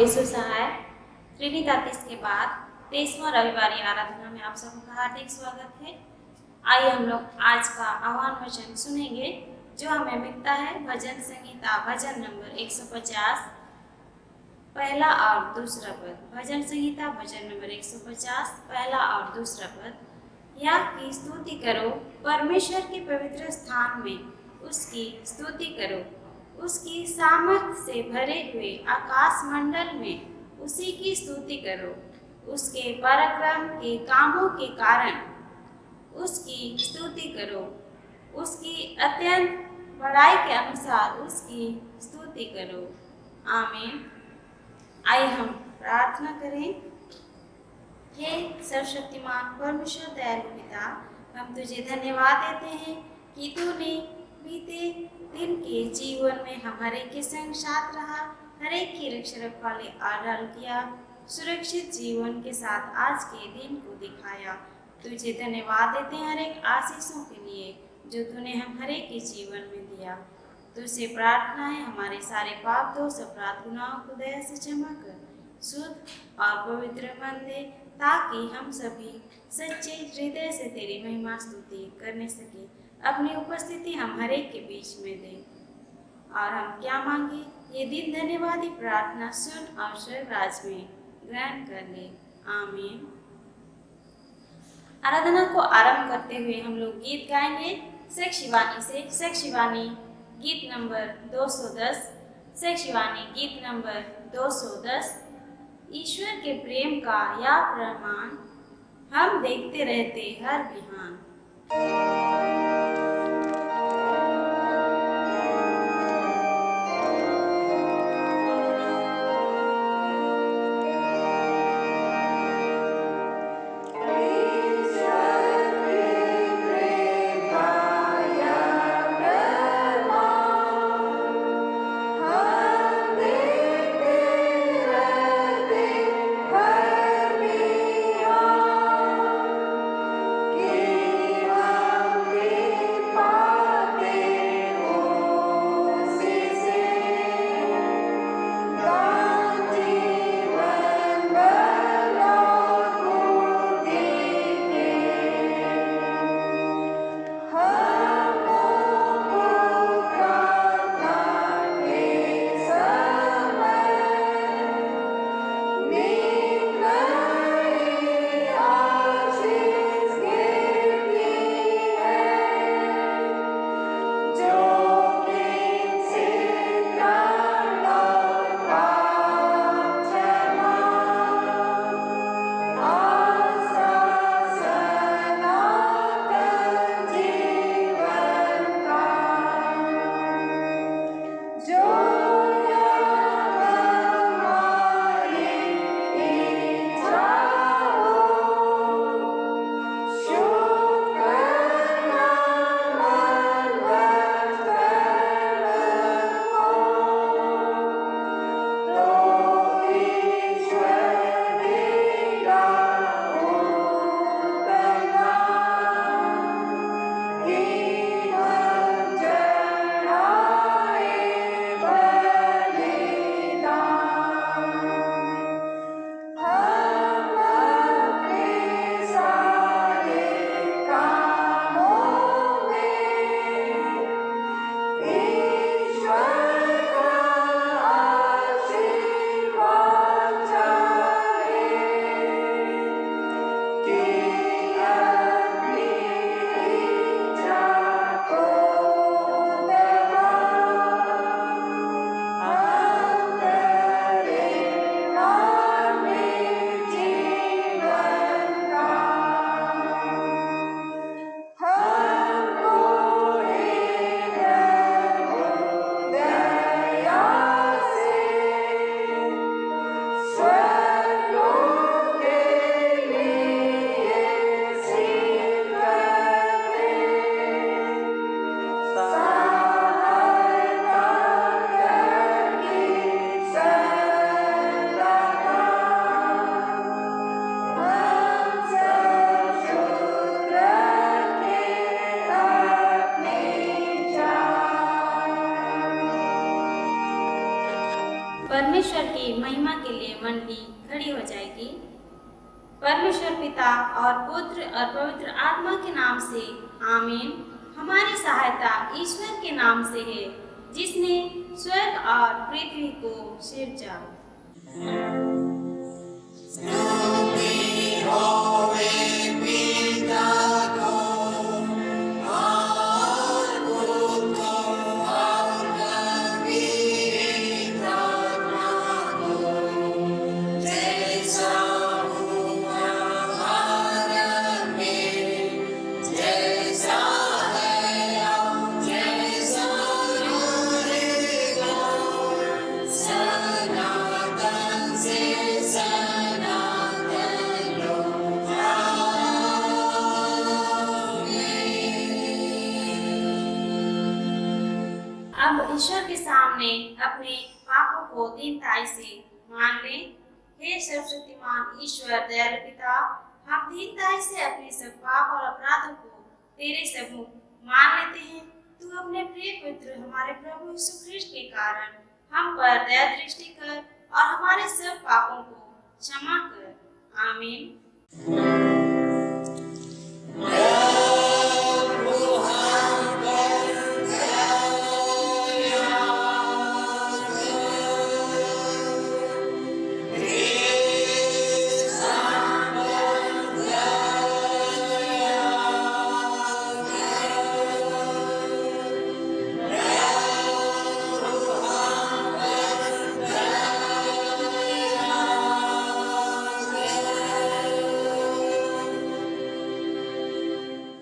यीशु सहाय त्रिनिदातिस के बाद 23वां रविवारी आराधना में आप सबका हार्दिक स्वागत है। आइए हम लोग आज का आह्वान वचन सुनेंगे जो हमें मिलता है भजन संहिता भजन नंबर 150 पहला और दूसरा पद। भजन संहिता भजन नंबर 150 पहला और दूसरा पद। या की स्तुति करो, परमेश्वर के पवित्र स्थान में उसकी स्तुति करो, उसकी सामर्थ से भरे हुए आकाश मंडल में उसी की स्तुति करो, उसके पराक्रम के कामों के कारण उसकी स्तुति करो, उसकी अत्यंत बड़ाई के अनुसार उसकी स्तुति करो। आमीन। आइए हम प्रार्थना करें। हे सर्वशक्तिमान परमेश्वर दयालु पिता, हम तुझे धन्यवाद देते हैं कि तूने बीते दिन के जीवन में हमारे के संग साथ रहा, हर एक की रक्षा रखवाले आदर किया, सुरक्षित जीवन के साथ आज के दिन को दिखाया। तुझे धन्यवाद देते हैं हर एक आशीषों के लिए जो तूने हम हर एक के जीवन में दिया। तुझसे प्रार्थना है हमारे सारे पाप दोष अपराध गुनाहों को दया से क्षमा कर शुद्ध और पवित्र मन दे, ताकि हम सभी सच्चे हृदय से तेरी महिमा स्तुति करने सके। अपनी उपस्थिति हम हर एक के बीच में दे और हम क्या मांगे ये दिन धन्यवादी प्रार्थना सुन और स्वर्ग राज में ग्रहण कर ले। आमीन। आराधना को आरंभ करते हुए हम लोग गीत गाएंगे शेख शिवानी से। शेख शिवानी गीत नंबर 210। शेख शिवानी गीत नंबर 210। ईश्वर के प्रेम का या प्रमाण हम देखते रहते हर बिहान। Yeah. की महिमा के लिए मंडली खड़ी हो जाएगी। परमेश्वर पिता और पुत्र और पवित्र आत्मा के नाम से आमीन। हमारी सहायता ईश्वर के नाम से है, जिसने स्वर्ग और पृथ्वी को सिरजा। अब ईश्वर के सामने अपने पापों को दीनताई से मान लें। हे सर्वशक्तिमान ईश्वर दयालु पिता, हम दीनताई से अपने सब पाप और अपराधों को तेरे सम्मुख मान लेते हैं। तू अपने प्रिय पुत्र हमारे प्रभु यीशु ख्रिस्ट के कारण हम पर दया दृष्टि कर और हमारे सब पापों को क्षमा कर। आमीन।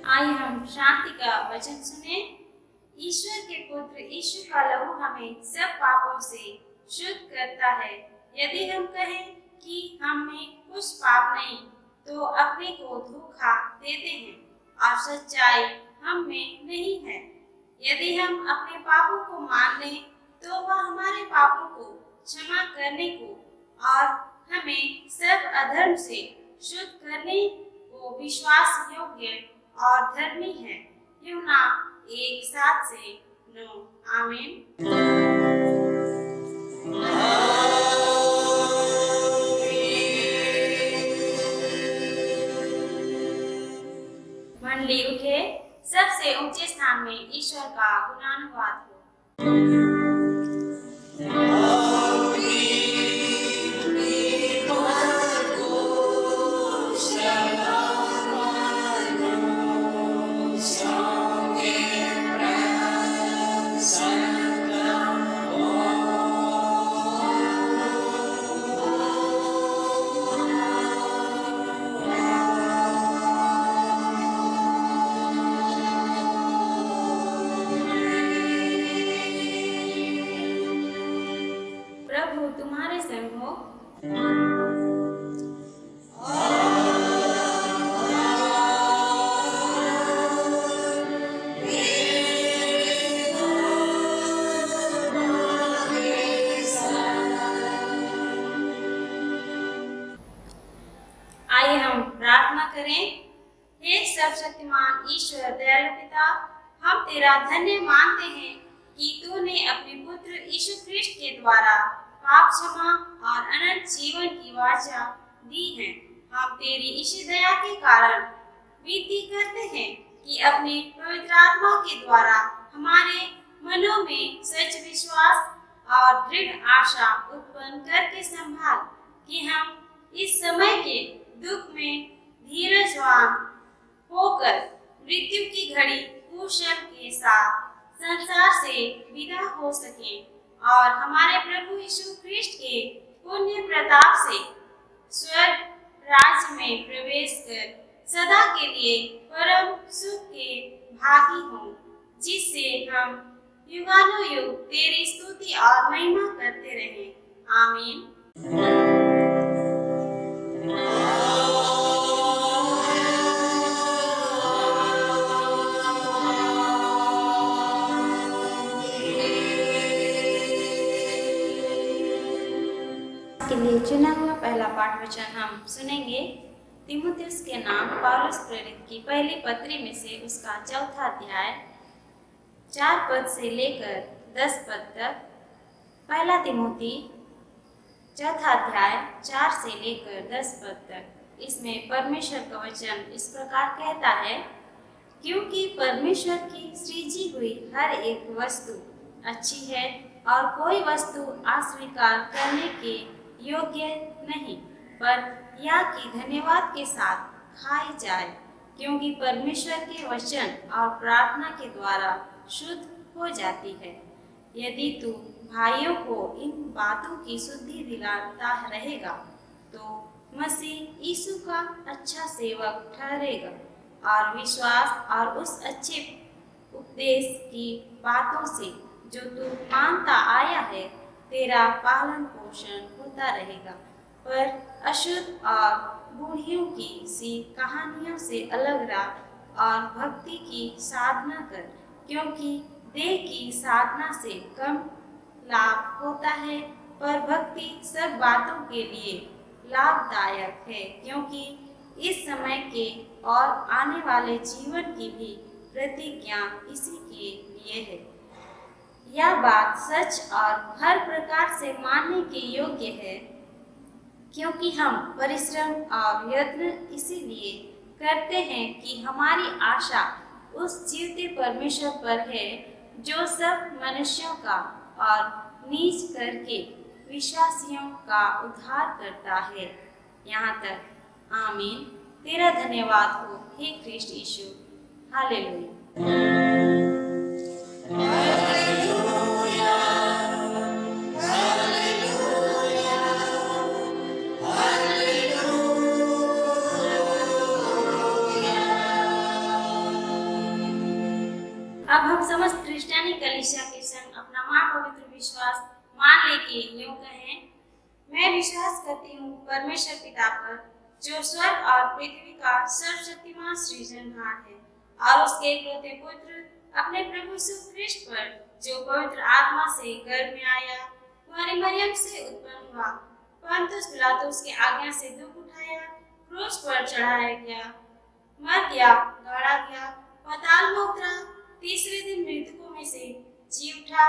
आइए हम शांति का वचन सुने। ईश्वर के पुत्र यीशु का लहू हमें सब पापों से शुद्ध करता है। यदि हम कहें कि हम में कुछ पाप नहीं, तो अपने को धोखा देते हैं और सच्चाई हम में नहीं है। यदि हम अपने पापों को मान लें, तो वह हमारे पापों को क्षमा करने को और हमें सब अधर्म से शुद्ध करने को विश्वास योग्य और धर्मी है। यूहन्ना 1:7 से 9। आमीन। मंडली उठे, सबसे ऊंचे स्थान में ईश्वर का गुणानुवाद हो। प्रभु तुम्हारे संग हो। आइए हम प्रार्थना करें। हे सर्वशक्तिमान ईश्वर दयालु पिता, हम तेरा धन्य मानते हैं कि तूने अपने पुत्र यीशु ख्रिस्ट के द्वारा पाप क्षमा और अनंत जीवन की वाचा दी है। हम तेरी इसी दया के कारण विनती करते हैं कि अपने पवित्र आत्मा के द्वारा हमारे मनों में सच विश्वास और दृढ़ आशा उत्पन्न करके संभाल कि हम इस समय के दुख में धीरजवान होकर मृत्यु की घड़ी कुशल के साथ संसार से विदा हो सकें और हमारे प्रभु यीशु ख्रिस्ट के पुण्य प्रताप से स्वर्ग राज्य में प्रवेश कर सदा के लिए परम सुख के भागी हों, जिससे हम युगानुयुग तेरी स्तुति और महिमा करते रहें। आमीन। के लिए चुना हुआ पहला पाठ वचन हम सुनेंगे। तीमुथियुस के नाम पौलुस प्रेरित की पहली पत्री में से उसका 4था अध्याय 4 पद से लेकर 10 पद तक। पहला तीमुथी चौथा अध्याय 4 से लेकर 10 पद तक। इसमें परमेश्वर का वचन इस प्रकार कहता है, क्योंकि परमेश्वर की सृजी हुई हर एक वस्तु अच्छी है और कोई वस्तु अस्वीकार करने के योग्य नहीं, पर यह कि धन्यवाद के साथ खाई जाए, क्योंकि परमेश्वर के वचन और प्रार्थना के द्वारा शुद्ध हो जाती है। यदि तू भाइयों को इन बातों की शुद्धि दिलाता रहेगा तो मसीह यीशु का अच्छा सेवक ठहरेगा और विश्वास और उस अच्छे उपदेश की बातों से जो तू मानता आया है तेरा पालन पोषण होता रहेगा। पर अशुद्ध और बूढ़ियों की सी कहानियों से अलग रह और भक्ति की साधना कर, क्योंकि देह की साधना से कम लाभ होता है, पर भक्ति सब बातों के लिए लाभदायक है, क्योंकि इस समय के और आने वाले जीवन की भी प्रतिज्ञा इसी के लिए है। यह बात सच और हर प्रकार से मानने के योग्य है, क्योंकि हम परिश्रम और यत्न इसीलिए करते हैं कि हमारी आशा उस जीवते परमेश्वर पर है जो सब मनुष्यों का और नीच करके विश्वासियों का उद्धार करता है। यहाँ तक आमीन। तेरा धन्यवाद हो हे ख्रिस्ट यीशु। हालेलुया। अब हम समस्त क्रिश्चियनी कलीसिया के संग अपना महापवित्र विश्वास मान ले के यूं कहें, मैं विश्वास करती हूँ परमेश्वर पिता पर, जो स्वर्ग और पृथ्वी का सर्वशक्तिमान सृजनहार है, और उसके इकलौते पुत्र अपने प्रभु यीशु ख्रिस्ट पर, जो पवित्र आत्मा से गर्भ में आया, कुंवारी मरियम से उत्पन्न हुआ, पंतुस पिलातुस की आज्ञा से दुख उठाया, क्रूस पर चढ़ाया गया, मर गया, गाड़ा गया, पाताल में उतरा, तीसरे दिन मृतकों में से जी उठा,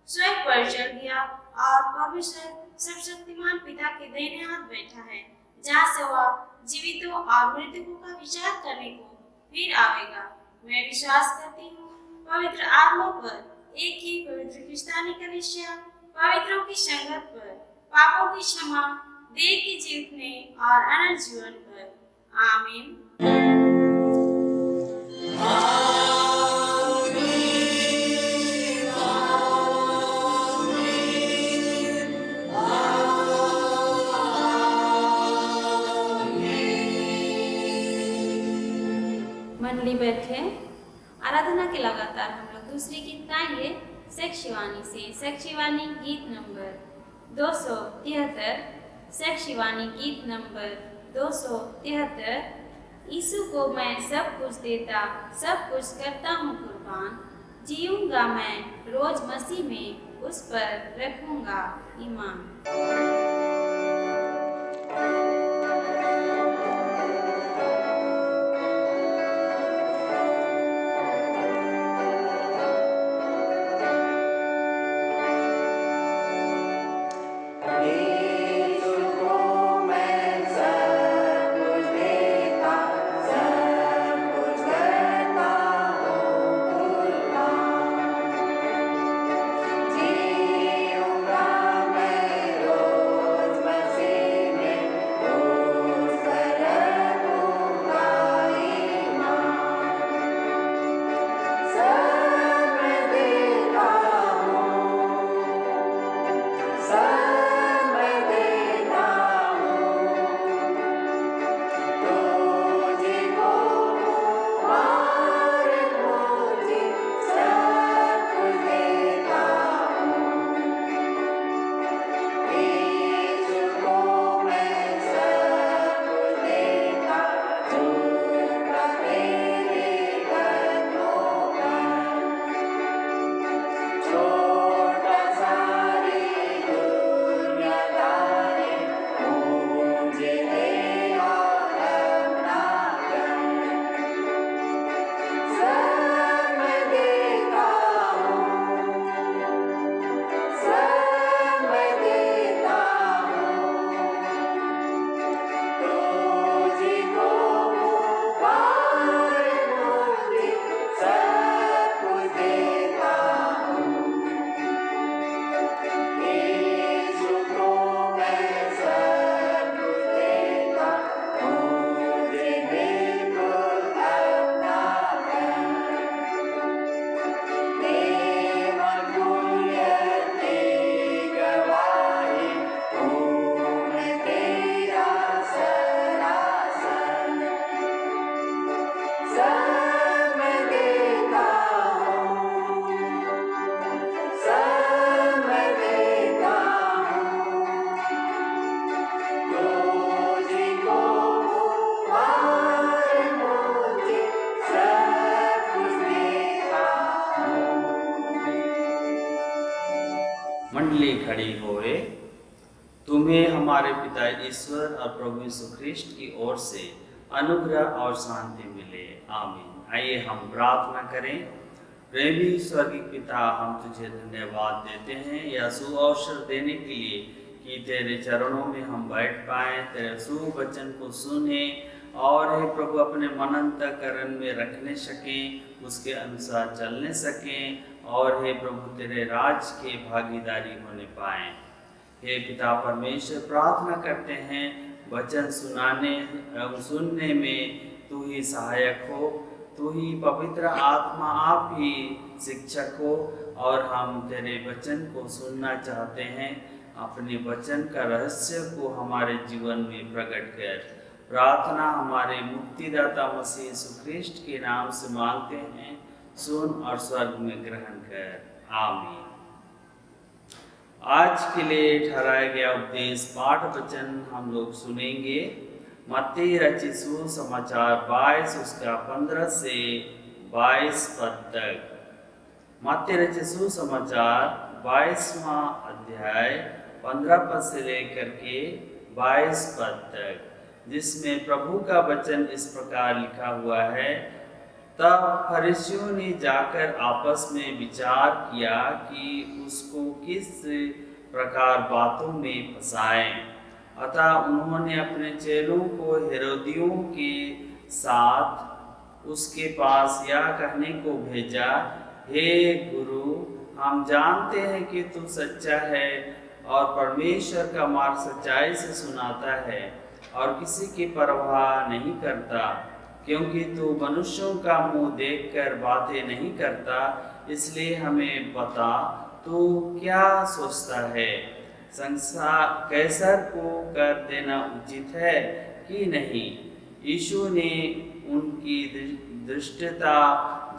स्वर्ग पर चढ़ गया और परमेश्वर सर्वशक्तिमान पिता के दाहिने हाथ बैठा है, जहाँ से वह जीवितों और मृतकों का विचार करने को फिर आवेगा। मैं विश्वास करती हूँ पवित्र आत्मा पर, एक ही पवित्र क्रिस्तानी कलीसिया, पवित्रों की संगत पर, पापों की क्षमा, देह के जीतने और अनंत जीवन पर। आमीन। मंडली बैठे। आराधना के लगातार हम लोग दूसरी गीत गाएंगे सेक्शिवानी से। सेक्शिवानी गीत नंबर 273। सेक्शिवानी गीत नंबर 273। यीशु को मैं सब कुछ देता, सब कुछ करता हूँ कुर्बान, जीऊंगा मैं रोज मसीह में, उस पर रखूंगा ईमान। खड़ी होए। तुम्हें हमारे पिता ईश्वर और प्रभु यीशु ख्रिस्ट की ओर से अनुग्रह और शांति मिले। आमीन। आइए हम प्रार्थना करें। प्रेमी स्वर्गीय पिता, हम तुझे धन्यवाद देते हैं यह सुअवसर देने के लिए कि तेरे चरणों में हम बैठ पाएँ, तेरे सुवचन को सुने और हे प्रभु अपने मनंतकरण में रखने सकें, उसके अनुसार चलने सकें और हे प्रभु तेरे राज के भागीदारी होने पाएँ। हे पिता परमेश्वर, प्रार्थना करते हैं वचन सुनने में तू ही सहायक हो, तू ही पवित्र आत्मा आप ही शिक्षक हो और हम तेरे वचन को सुनना चाहते हैं। अपने वचन का रहस्य को हमारे जीवन में प्रकट कर। प्रार्थना हमारे मुक्तिदाता मसीह यीशु ख्रिस्ट के नाम से मांगते हैं, सुन और स्वर्ग में ग्रहण कर। आमीन। आज के लिए ठहराया गया उपदेश पाठ वचन हम लोग सुनेंगे। मत्ती रचित सुसमाचार 22 उसका 15 से 22 पद तक। मत्ती रचित सुसमाचार 22वां अध्याय 15 पद से लेकर के 22 पद तक, जिसमें प्रभु का वचन इस प्रकार लिखा हुआ है। तब फरीसियों ने जाकर आपस में विचार किया कि उसको किस प्रकार बातों में फंसाएं। अतः उन्होंने अपने चेलों को हेरोदियों के साथ उसके पास यह कहने को भेजा, हे गुरु, हम जानते हैं कि तू सच्चा है और परमेश्वर का मार्ग सच्चाई से सुनाता है और किसी की परवाह नहीं करता, क्योंकि तू मनुष्यों का मुंह देखकर बातें नहीं करता। इसलिए हमें बता, तू क्या सोचता है? संसार कैसर को कर देना उचित है कि नहीं? यीशु ने उनकी दृष्टता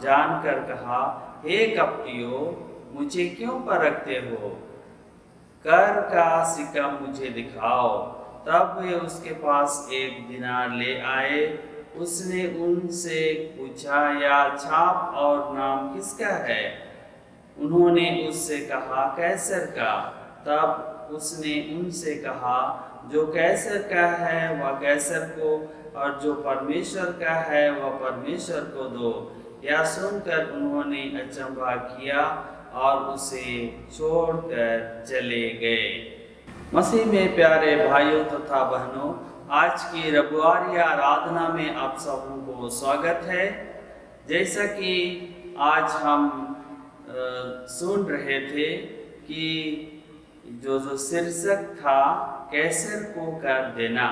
जानकर कहा, हे कपटियों, मुझे क्यों परखते हो? कर का सिक्का मुझे दिखाओ। तब वे उसके पास एक दिनार ले आए। उसने उनसे पूछा, यह छाप और नाम किसका है? उन्होंने उससे कहा, कैसर का। तब उसने उनसे कहा, जो कैसर का है वह कैसर को और जो परमेश्वर का है वह परमेश्वर को दो। यह सुनकर उन्होंने अचंभा किया और उसे छोड़कर चले गए। मसीह में प्यारे भाइयों तथा बहनों, आज की रविवारी आराधना में आप सबों को स्वागत है। जैसा कि आज हम सुन रहे थे कि जो शीर्षक था कैसर को कर देना।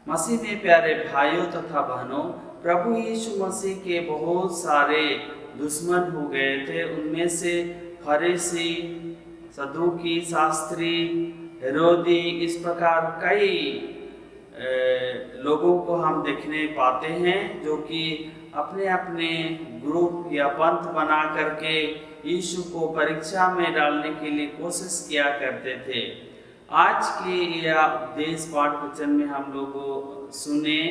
मसीह में प्यारे भाइयों तथा बहनों, प्रभु यीशु मसीह के बहुत सारे दुश्मन हो गए थे। उनमें से फरीसी, सदूकी, शास्त्री, हेरोदी, इस प्रकार कई लोगों को हम देखने पाते हैं जो कि अपने अपने ग्रुप या पंथ बना करके यीशु को परीक्षा में डालने के लिए कोशिश किया करते थे। आज के यह उपदेश पाठ वचन में हम लोग सुने,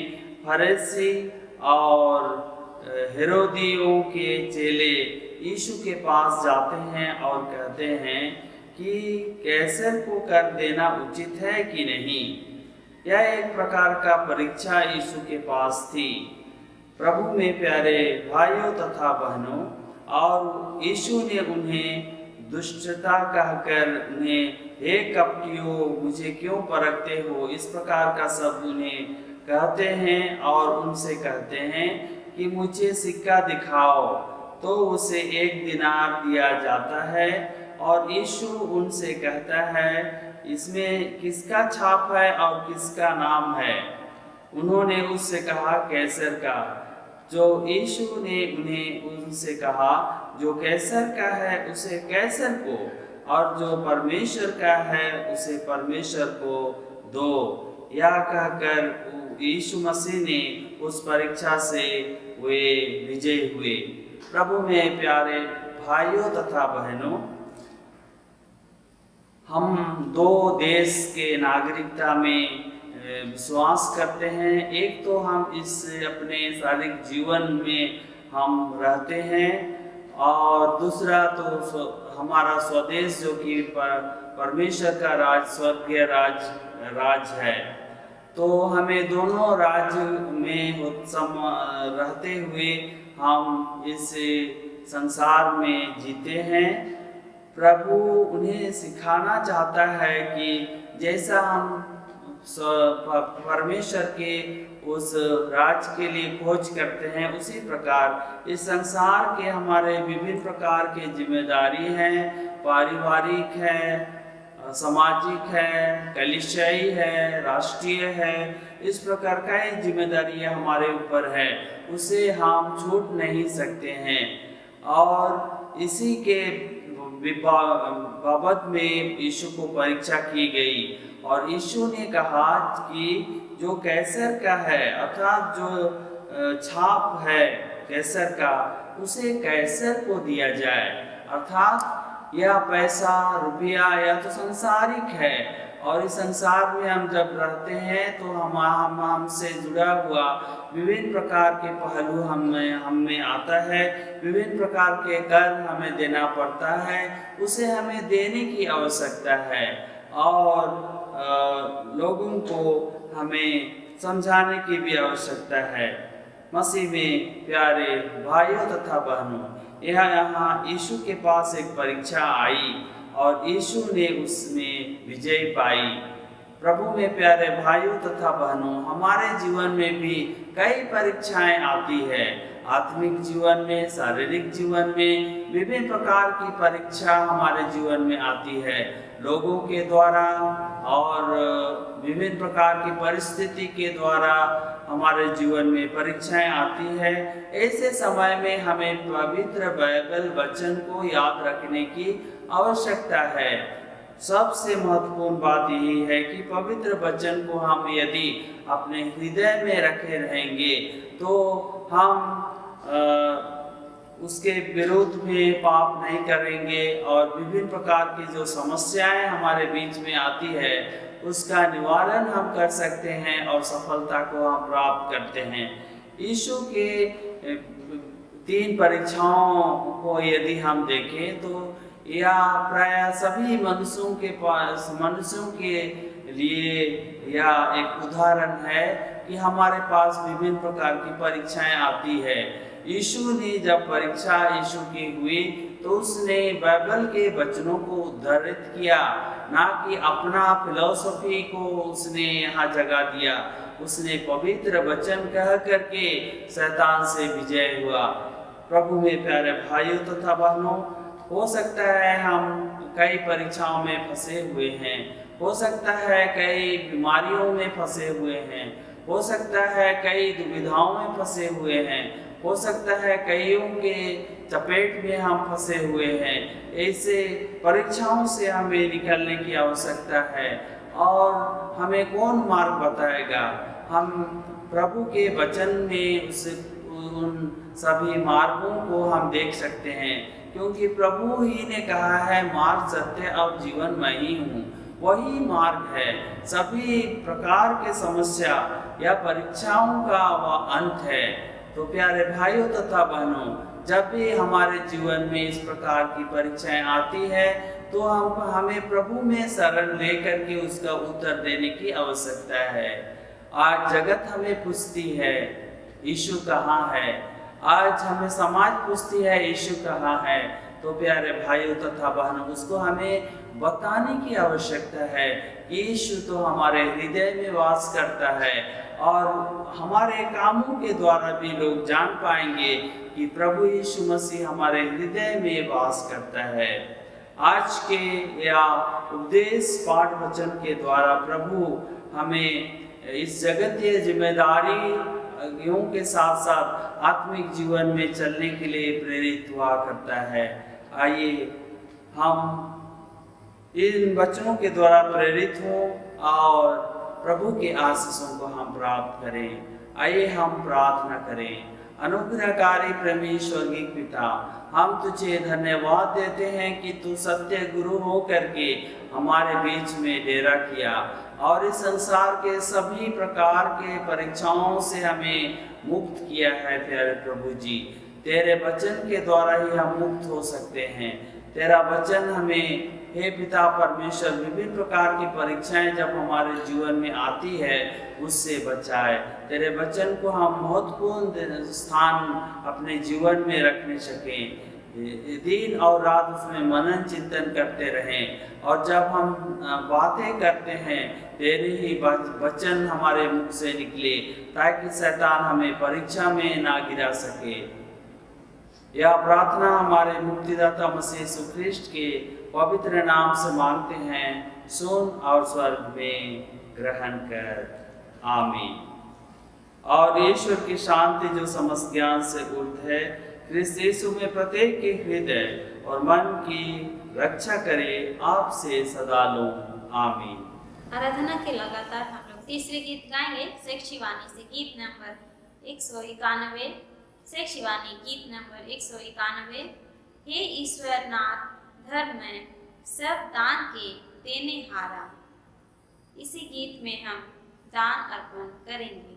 फरीसी और हेरोदियों के चेले यीशु के पास जाते हैं और कहते हैं कि कैसर को कर देना उचित है कि नहीं। यह एक प्रकार का परीक्षा यीशु के पास थी। प्रभु में प्यारे भाइयों तथा बहनों, और यीशु ने उन्हें दुष्टता कहकर उन्हें, हे कपटियों, मुझे क्यों परखते हो, इस प्रकार का शब्द उन्हें कहते हैं और उनसे कहते हैं कि मुझे सिक्का दिखाओ। तो उसे एक दिनार दिया जाता है और यीशु उनसे कहता है, इसमें किसका छाप है और किसका नाम है? उन्होंने उससे कहा, कैसर का। जो यीशु ने उन्हें उनसे कहा, जो कैसर का है उसे कैसर को और जो परमेश्वर का है उसे परमेश्वर को दो। यह कहकर यीशु मसीह ने उस परीक्षा से वे विजयी हुए। प्रभु में प्यारे भाइयों तथा बहनों, हम दो देश के नागरिकता में विश्वास करते हैं। एक तो हम इस अपने शारीरिक जीवन में हम रहते हैं और दूसरा तो हमारा स्वदेश जो कि परमेश्वर का राज स्वर्गीय राज है। तो हमें दोनों राज्य में रहते हुए हम इस संसार में जीते हैं। प्रभु उन्हें सिखाना चाहता है कि जैसा हम परमेश्वर के उस राज के लिए खोज करते हैं, उसी प्रकार इस संसार के हमारे विभिन्न प्रकार के जिम्मेदारी हैं, पारिवारिक है, सामाजिक है, कलिसियाई है, राष्ट्रीय है। इस प्रकार कई जिम्मेदारियां हमारे ऊपर है, उसे हम छूट नहीं सकते हैं। और इसी के बाबत में यीशु को परीक्षा की गई और यीशु ने कहा कि जो कैसर का है, अर्थात जो छाप है कैसर का, उसे कैसर को दिया जाए। अर्थात यह पैसा रुपया या तो सांसारिक है, और इस संसार में हम जब रहते हैं तो हमसे जुड़ा हुआ विभिन्न प्रकार के पहलू हमें आता है, विभिन्न प्रकार के कर हमें देना पड़ता है, उसे हमें देने की आवश्यकता है। और लोगों को हमें समझाने की भी आवश्यकता है। मसीह में प्यारे भाइयों तथा बहनों, यहाँ यीशु के पास एक परीक्षा आई और यीशु ने उसमें विजय पाई। प्रभु में प्यारे भाइयों तथा बहनों, हमारे जीवन में भी कई परीक्षाएं आती है। आत्मिक जीवन में, शारीरिक जीवन में विभिन्न प्रकार की परीक्षा हमारे जीवन में आती है, लोगों के द्वारा और विभिन्न प्रकार की परिस्थिति के द्वारा हमारे जीवन में परीक्षाएं आती है। ऐसे समय में हमें पवित्र बाइबल वचन को याद रखने की आवश्यकता है। सबसे महत्वपूर्ण बात यही है कि पवित्र वचन को हम यदि अपने हृदय में रखे रहेंगे तो हम उसके विरुद्ध में पाप नहीं करेंगे, और विभिन्न प्रकार की जो समस्याएं हमारे बीच में आती है उसका निवारण हम कर सकते हैं और सफलता को हम प्राप्त करते हैं। यीशु के 3 परीक्षाओं को यदि हम देखें तो यह प्राय सभी मनुष्यों के लिए यह एक उदाहरण है कि हमारे पास विभिन्न प्रकार की परीक्षाएं आती है। यीशु ने जब परीक्षा यीशु की हुई तो उसने बाइबल के वचनों को उद्धृत किया, ना कि अपना फिलॉसफी को उसने यहाँ जगह दिया। उसने पवित्र वचन कह करके शैतान से विजय हुआ। प्रभु में प्यारे भाइयों तथा बहनों, हो सकता है हम कई परीक्षाओं में फंसे हुए हैं, हो सकता है कई बीमारियों में फंसे हुए हैं, हो सकता है कई दुविधाओं में फंसे हुए हैं, हो सकता है कईयों के चपेट में हम फंसे हुए हैं। ऐसे परीक्षाओं से हमें निकलने की आवश्यकता है। और हमें कौन मार्ग बताएगा? हम प्रभु के वचन में उन सभी मार्गों को हम देख सकते हैं, क्योंकि प्रभु ही ने कहा है, मार्ग, सत्य और जीवन मैं ही हूँ। वही मार्ग है। सभी प्रकार के समस्या या परीक्षाओं का वह अंत है। तो प्यारे भाइयों तथा बहनों, जब भी हमारे जीवन में इस प्रकार की परीक्षाएं आती है तो हमें प्रभु में शरण लेकर के उसका उत्तर देने की आवश्यकता है। आज जगत हमें पूछती है यीशु कहाँ है, आज हमें समाज पूछती है यीशु कहाँ है। तो प्यारे भाइयों तथा बहनों, उसको हमें बताने की आवश्यकता है कि यीशु तो हमारे हृदय में वास करता है, और हमारे कामों के द्वारा भी लोग जान पाएंगे कि प्रभु यीशु मसीह हमारे हृदय में वास करता है। आज के या उपदेश पाठ वचन के द्वारा प्रभु हमें इस जगतीय जिम्मेदारियों के साथ साथ आत्मिक जीवन में चलने के लिए प्रेरित हुआ करता है। आइए हम इन वचनों के द्वारा प्रेरित हों और प्रभु के आशीषों को हम प्राप्त करें। आइए हम प्रार्थना करें। अनुग्रहकारी प्रेमी स्वर्गीय पिता, हम तुझे धन्यवाद देते हैं कि तू सत्य गुरु हो करके हमारे बीच में डेरा किया और इस संसार के सभी प्रकार के परीक्षाओं से हमें मुक्त किया है। प्यारे प्रभु जी, तेरे वचन के द्वारा ही हम मुक्त हो सकते हैं। तेरा वचन हमें हे पिता परमेश्वर, विभिन्न प्रकार की परीक्षाएं जब हमारे जीवन में आती है उससे बचाए। तेरे वचन को हम महत्वपूर्ण स्थान अपने जीवन में रखने सकें, दिन और रात उसमें मनन चिंतन करते रहें, और जब हम बातें करते हैं तेरे ही वचन हमारे मुख से निकले, ताकि शैतान हमें परीक्षा में ना गिरा सके। यह प्रार्थना हमारे मुक्तिदाता मसीह यीशु ख्रिस्ट के पवित्र नाम से मांगते हैं, सुन और स्वर्ग में ग्रहण कर, आमीन। और ईश्वर की शांति जो समस्त ज्ञान से ऊर्ध्व है, ख्रिस्त यीशु में प्रत्येक के हृदय और मन की रक्षा करे आपसे सदा लो, आमीन। आराधना के लगातार हम लोग तीसरे गीत गाएंगे सेक्शिवानी से, गीत नंबर 191। सेक्शिवानी गीत नंबर 191। हे ईश्वर नाथ धर्म में सब दान के देने हारा। इसी गीत में हम दान अर्पण करेंगे।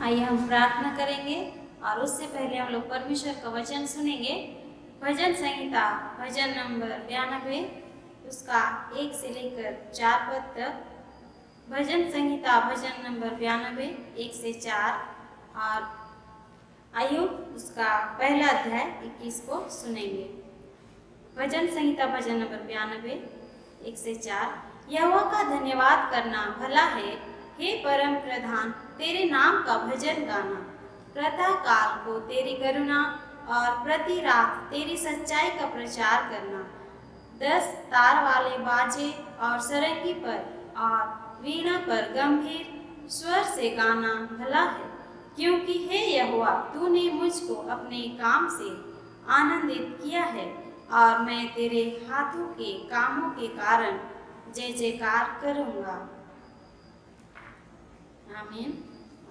आइए हम प्रार्थना करेंगे और उससे पहले हम लोग परमेश्वर का वचन सुनेंगे। भजन संहिता भजन नंबर 92 उसका 1 से लेकर 4 पद तक। भजन संहिता भजन नंबर 92 1 से 4 और आयुब उसका पहला अध्याय 21 को सुनेंगे। भजन संहिता भजन नंबर 92 1 से 4। यहोवा का धन्यवाद करना भला है, हे परम प्रधान तेरे नाम का भजन गाना। प्रातः काल को तेरी करुणा और प्रति रात तेरी सच्चाई का प्रचार करना। 10 तार वाले बाजे और सरंगी पर और वीणा पर गंभीर स्वर से गाना भला है, क्योंकि हे यहोवा तूने मुझको अपने काम से आनंदित किया है और मैं तेरे हाथों के कामों के कारण जय जयकार करूँगा। आमीन।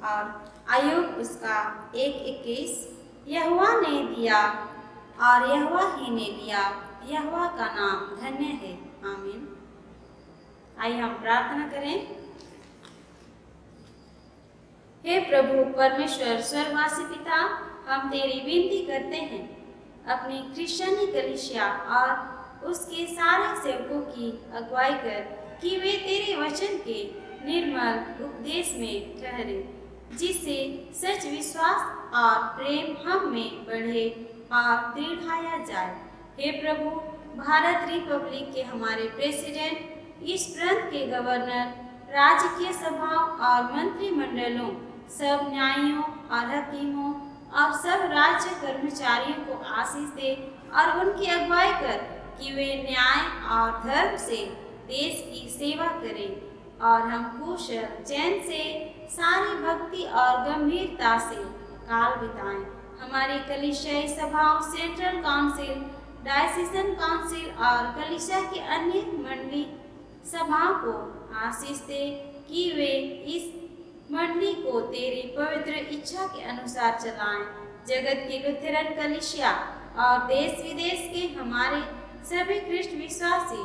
और अय्यूब उसका 1:21, यहोवा ने दिया और यहोवा ही ने लिया, यहोवा का नाम धन्य है। आमीन। आइए हम प्रार्थना करें। हे प्रभु परमेश्वर स्वर्गवासी पिता, हम तेरी विनती करते हैं अपनी क्रिश्चियनी कलीसिया और उसके सारे सेवकों की अगुवाई कर कि वे तेरे वचन के निर्मल उपदेश में ठहरे, जिससे सच विश्वास और प्रेम हम में बढ़े और दृढ़ाया जाए। हे प्रभु, भारत रिपब्लिक के हमारे प्रेसिडेंट, इस प्रांत के गवर्नर, राजकीय सभाओं और मंत्रिमंडलों, सब न्यायियों और हकीमों और सब राज्य कर्मचारियों को आशीष दे और उनकी अगुवाई कर कि वे न्याय और धर्म से देश की सेवा करें और हम कुशल चैन से सारी भक्ति और गंभीरता से काल बिताएं। हमारी कलीसियाई सभाओं, सेंट्रल काउंसिल, डायसीजन काउंसिल और कलीसिया की अन्य मंडली सभाओं को आशीष दे कि वे इस मंडली को तेरी पवित्र इच्छा के अनुसार चलाएं। जगत की लुथेरन कलीसिया और देश विदेश के हमारे सभी ख्रिस्ट विश्वासी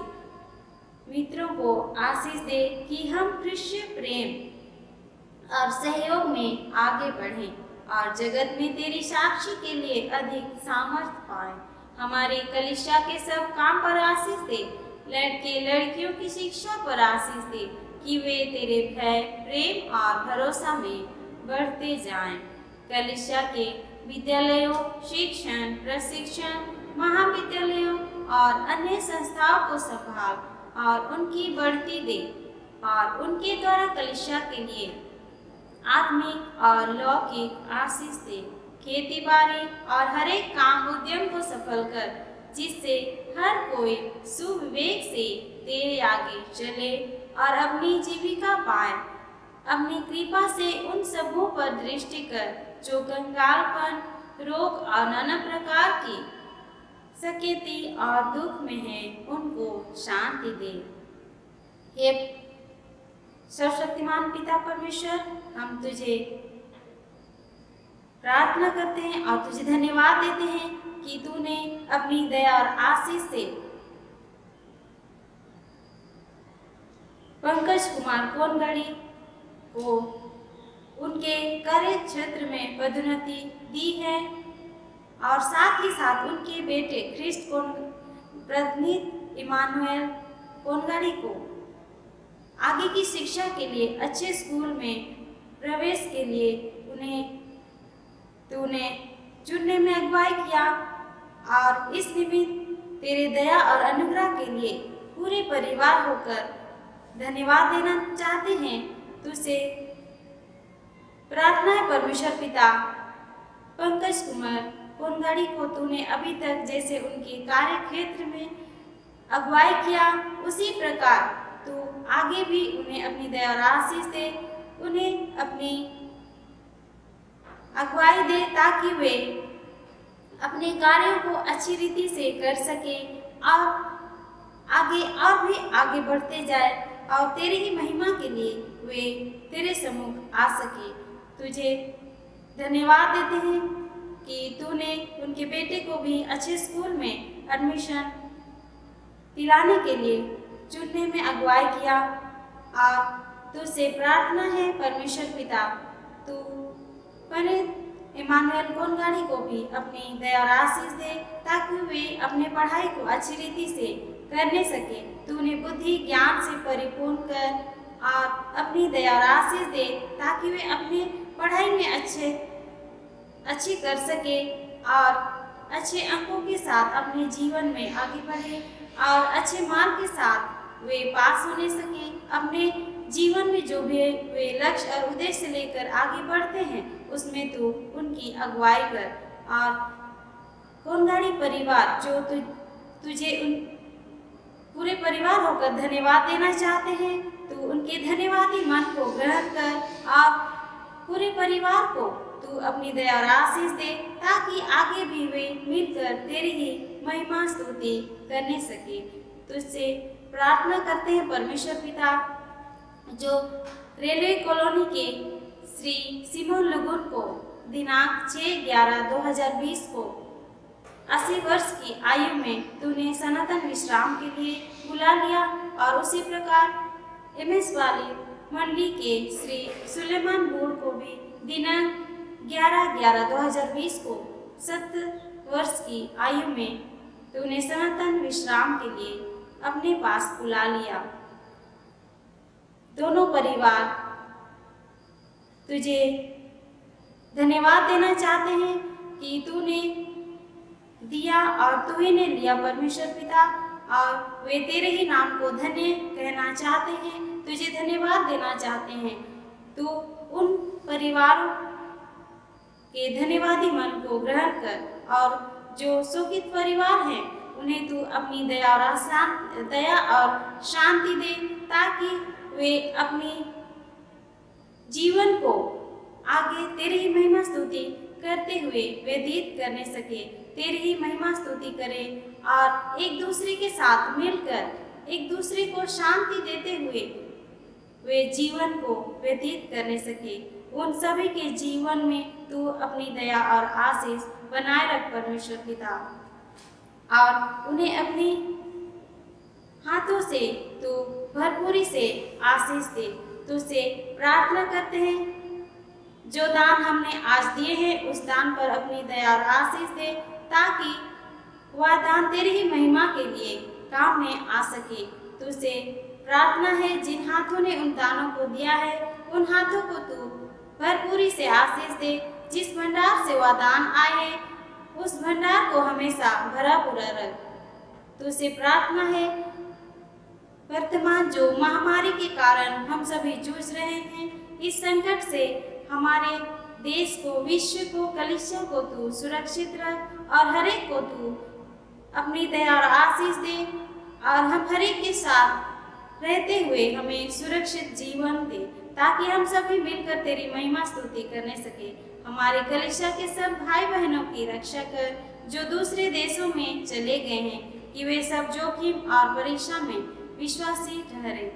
मित्रों को आशीष दे कि हम क्रिश्चियन प्रेम और सहयोग में आगे बढ़ें और जगत में तेरी साक्षी के लिए अधिक सामर्थ्य पाएं। हमारी कलीसिया के सब काम पर आशीष दे, लड़के लड़कियों की शिक्षा पर आशीष दे कि वे तेरे भय, प्रेम और भरोसा में बढ़ते जाएं। कलीसिया के विद्यालयों, शिक्षण, प्रशिक्षण, महाविद्यालयों और अन्य संस्थाओं को संभाल और उनकी बढ़ती दे और उनके द्वारा कलीसिया के लिए आत्मिक और लौकिक आशीष दे। खेती बाड़ी और हर एक काम उद्यम को सफल कर, जिससे हर कोई सुविवेक से तेरे आगे चले और अपनी जीविका पाए। अपनी कृपा से उन सबों पर दृष्टि कर जो कंगालपन, रोग और नाना प्रकार की सकेती और दुख में है, उनको शांति दे। हे सर्वशक्तिमान पिता परमेश्वर, हम तुझे प्रार्थना करते हैं और तुझे धन्यवाद देते हैं कि तूने अपनी दया और आशीष से पंकज कुमार कोनगड़ी को उनके कार्य क्षेत्र में पदोन्नति दी है और साथ ही साथ उनके बेटे ख्रिस्ट प्रतिनिध इमानुएल कोनगड़ी को आगे की शिक्षा के लिए अच्छे स्कूल में प्रवेश के लिए उन्हें तूने चुनने में अगुवाई किया और इस निमित्त तेरे दया और अनुग्रह के लिए पूरे परिवार होकर धन्यवाद देना चाहते हैं। तुझसे प्रार्थना है परमेश्वर पिता, पंकज कुमार कोनगड़ी को तूने अभी तक जैसे उनके कार्य क्षेत्र में अगुवाई किया, उसी प्रकार तू आगे भी उन्हें अपनी दया और आशीष दे, उन्हें अपनी अगुवाई दे ताकि वे अपने कार्यों को अच्छी रीति से कर सके और आगे और भी आगे बढ़ते जाए और तेरी ही महिमा के लिए वे तेरे सम्मुख आ सके। तुझे धन्यवाद देते हैं कि तूने उनके बेटे को भी अच्छे स्कूल में एडमिशन दिलाने के लिए चुनने में अगुवाई किया और तुझसे प्रार्थना है परमेश्वर पिता, तू पंडित इमानुएल कोनगड़ी को भी अपनी दया और आशीष दे ताकि वे अपने पढ़ाई को अच्छी रीति से करने सके। तूने बुद्धि ज्ञान से परिपूर्ण कर और अपनी दया और आशीष दे ताकि वे अपने पढ़ाई में अच्छी कर सके और अच्छे अंकों के साथ अपने जीवन में आगे बढ़े और अच्छे मार्क के साथ वे पास होने सके। अपने जीवन में जो भी वे लक्ष्य और उद्देश्य लेकर आगे बढ़ते हैं उसमें तू उनकी अगुवाई कर। और कोनगाड़ी परिवार जो तुझे उन पूरे परिवार होकर धन्यवाद देना चाहते हैं, तू उनके धन्यवादी मन को ग्रहण कर और पूरे परिवार को तू अपनी दया और आशीष दे, ताकि आगे भी वे मिलकर तेरी ही महिमा स्तुति करने सके। तुझसे प्रार्थना करते हैं परमेश्वर पिता, जो रेलवे कॉलोनी के श्री सिमोन लुगुन को दिनांक 6/11/2020 को 80 वर्ष की आयु में तूने सनातन विश्राम के लिए बुला लिया, और उसी प्रकार एमएस वाली मंडली के श्री सुलेमान बूढ़ को भी दिनांक 11/11/2020 को 70 वर्ष की आयु में तूने सनातन विश्राम के लिए अपने पास बुला लिया। दोनों परिवार तुझे धन्यवाद देना चाहते हैं कि तूने दिया और तू ही ने लिया परमेश्वर पिता, और वे तेरे ही नाम को धन्य कहना चाहते हैं, तुझे धन्यवाद देना चाहते हैं। तू उन परिवारों के धन्यवादी मन को ग्रहण कर, और जो शोकित परिवार हैं उन्हें तू अपनी दया और शांति दे, ताकि वे अपनी जीवन को आगे तेरी ही महिमा स्तुति करते हुए व्यतीत करने सके, तेरी ही महिमा स्तुति करें और एक दूसरे के साथ मिलकर एक दूसरे को शांति देते हुए वे जीवन को व्यतीत करने सके। उन सभी के जीवन में तू अपनी दया और आशीष बनाए रख परमेश्वर पिता, और उन्हें अपनी हाथों से तू भरपूरी से आशीष दे। तुझसे प्रार्थना करते हैं, जो दान हमने आज दिए हैं उस दान पर अपनी दया और आशीष दे, ताकि वह दान तेरी ही महिमा के लिए काम में आ सके। तुझसे प्रार्थना है, जिन हाथों ने उन दानों को दिया है उन हाथों को तू भरपूरी से आशीष दे। जिस भंडार से वह दान आए हैं उस भंडार को हमेशा भरा पूरा रख। तुझसे प्रार्थना है, वर्तमान जो महामारी के कारण हम सभी जूझ रहे हैं, इस संकट से हमारे देश को, विश्व को, कलीसिया को तू सुरक्षित रख, और हर एक को तू अपनी दया और आशीष दे, और हम हर एक के साथ रहते हुए हमें सुरक्षित जीवन दे, ताकि हम सभी मिलकर तेरी महिमा स्तुति करने सके। हमारे कलीसिया के सब भाई बहनों की रक्षा कर, जो दूसरे देशों में चले गए हैं, कि वे सब जोखिम और परीक्षा में विश्वासी ठहरे।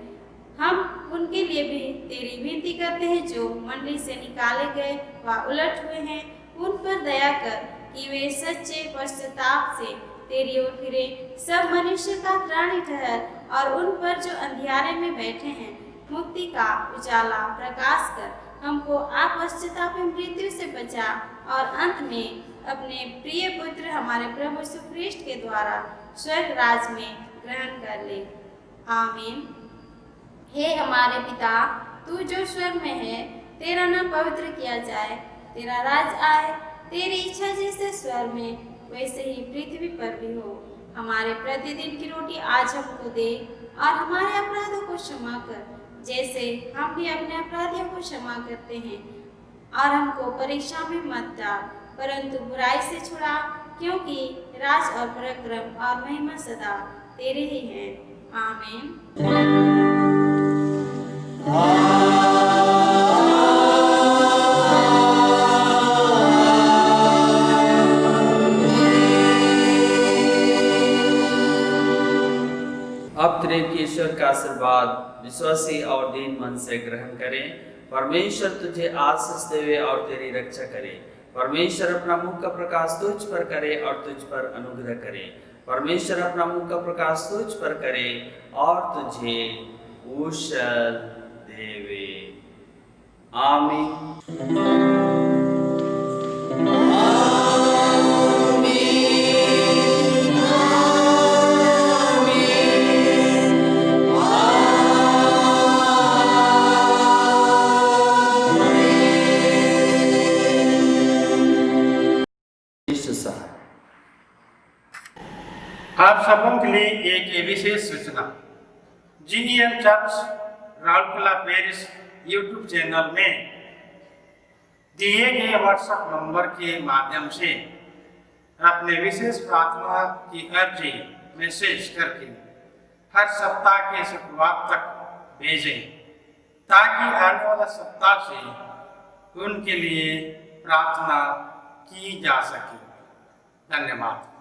हम उनके लिए भी तेरी विनती करते हैं, जो मंडली से निकाले गए व उलट हुए हैं, उन पर दया कर कि वे सच्चे पश्चाताप से तेरी ओर फिरे। सब मनुष्य का त्राणी ठहर, और उन पर जो अंधियारे में बैठे हैं मुक्ति का उजाला प्रकाश कर। हमको अपश्चाताप मृत्यु से बचा, और अंत में अपने प्रिय पुत्र हमारे प्रभु यीशु ख्रीष्ट के द्वारा स्वर्ग राज में ग्रहण कर ले। आमीन। हे हमारे पिता, तू जो स्वर्ग में है, तेरा नाम पवित्र किया जाए, तेरा राज आए, तेरी इच्छा जैसे स्वर्ग में वैसे ही पृथ्वी पर भी हो। हमारे प्रतिदिन की रोटी आज हमको दे, और हमारे अपराधों को क्षमा कर, जैसे हम भी अपने अपराधियों को क्षमा करते हैं, और हमको परीक्षा में मत डाल, परंतु बुराई से छुड़ा, क्योंकि राज और पराक्रम और महिमा सदा तेरे ही हैं। आमीन। अब त्रिएक ईश्वर का आशीर्वाद विश्वासी और दीन मन से ग्रहण करें। परमेश्वर तुझे आशीष देवे और तेरी रक्षा करे। परमेश्वर अपना मुख का प्रकाश तुझ पर करे और तुझ पर अनुग्रह करे। परमेश्वर अपना मुख का प्रकाश तुझ पर करे और तुझे कुशल देवे। आमीन। आप सबों के लिए एक विशेष सूचना। जीनियन church Rourkela Paris YouTube channel में दिए गए व्हाट्सएप नंबर के माध्यम से अपने विशेष प्रार्थना की अर्जी मैसेज करके हर सप्ताह के शुक्रवार तक भेजें, ताकि आने वाला सप्ताह से उनके लिए प्रार्थना की जा सके। धन्यवाद।